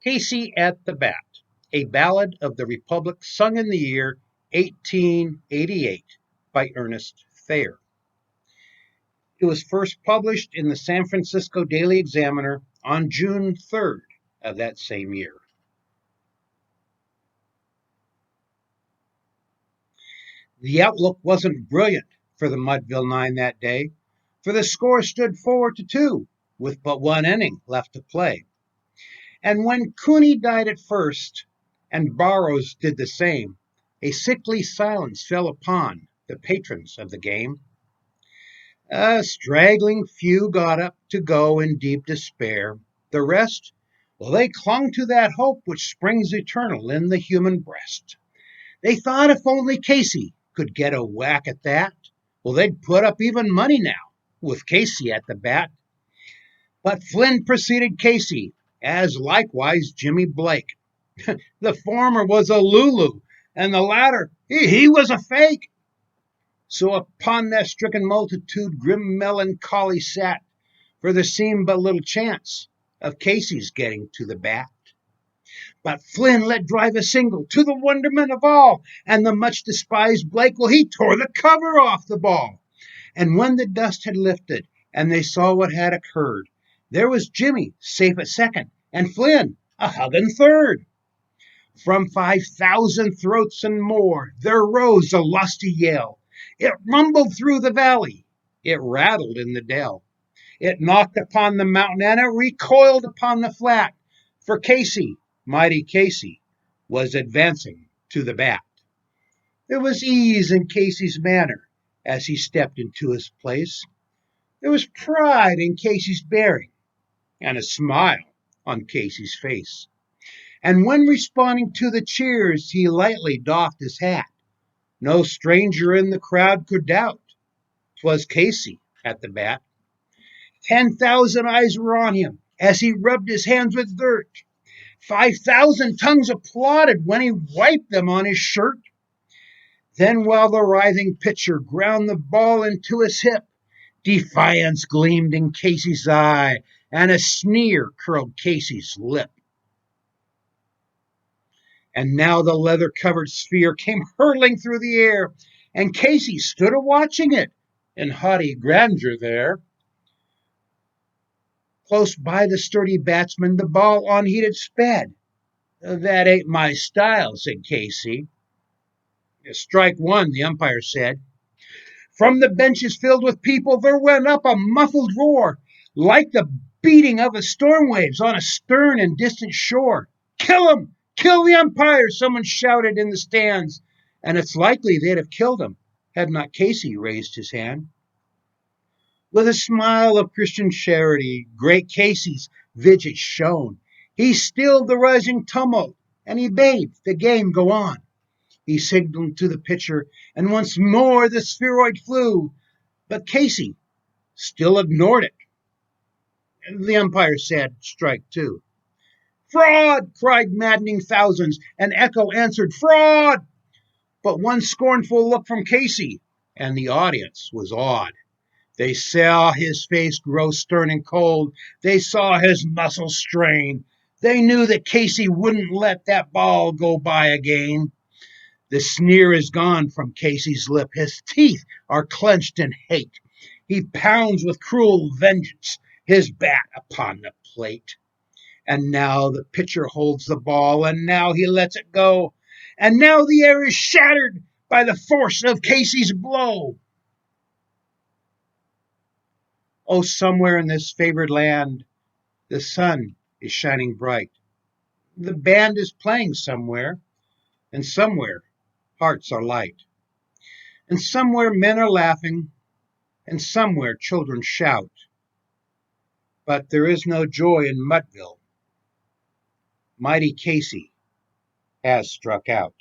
Casey at the Bat, a ballad of the Republic sung in the year 1888 by Ernest Thayer. It was first published in the San Francisco Daily Examiner on June 3rd of that same year. The outlook wasn't brilliant for the Mudville Nine that day, for the score stood 4-2 with but one inning left to play. And when Cooney died at first, and Barrows did the same, a sickly silence fell upon the patrons of the game. A straggling few got up to go in deep despair. The rest, well, they clung to that hope which springs eternal in the human breast. They thought if only Casey could get a whack at that, well, they'd put up even money now with Casey at the bat. But Flynn preceded Casey, as likewise Jimmy Blake. The former was a Lulu, and the latter, he was a fake. So upon that stricken multitude grim melancholy sat, for there seemed but little chance of Casey's getting to the bat. But Flynn let drive a single, to the wonderment of all, and the much despised Blake, well, he tore the cover off the ball. And when the dust had lifted, and they saw what had occurred, there was Jimmy safe at second, and Flynn a hugging third. From 5,000 throats and more there rose a lusty yell. It rumbled through the valley, it rattled in the dell. It knocked upon the mountain, and it recoiled upon the flat. For Casey, mighty Casey, was advancing to the bat. There was ease in Casey's manner as he stepped into his place. There was pride in Casey's bearing, and a smile on Casey's face. And when responding to the cheers, he lightly doffed his hat. No stranger in the crowd could doubt 'twas Casey at the bat. 10,000 eyes were on him as he rubbed his hands with dirt. 5,000 tongues applauded when he wiped them on his shirt. Then, while the writhing pitcher ground the ball into his hip, defiance gleamed in Casey's eye, and a sneer curled Casey's lip. And now the leather-covered sphere came hurtling through the air, and Casey stood a-watching it in haughty grandeur there. Close by the sturdy batsman the ball unheeded sped. "That ain't my style," said Casey. "Strike one," the umpire said. From the benches filled with people there went up a muffled roar, like the beating of a storm waves on a stern and distant shore. "Kill him! Kill the umpire!" someone shouted in the stands, and it's likely they'd have killed him had not Casey raised his hand. With a smile of Christian charity, great Casey's visage shone. He stilled the rising tumult, and he bade the game go on. He signaled to the pitcher, and once more the spheroid flew, but Casey still ignored it. The umpire said, "Strike two." "Fraud!" cried maddening thousands, and echo answered, "Fraud!" But one scornful look from Casey, and the audience was awed. They saw his face grow stern and cold. They saw his muscles strain. They knew that Casey wouldn't let that ball go by again. The sneer is gone from Casey's lip. His teeth are clenched in hate. He pounds with cruel vengeance his bat upon the plate. And now the pitcher holds the ball, and now he lets it go. And now the air is shattered by the force of Casey's blow. Oh, somewhere in this favored land, the sun is shining bright. The band is playing somewhere, and somewhere hearts are light. And somewhere men are laughing, and somewhere children shout. But there is no joy in Mudville. Mighty Casey has struck out.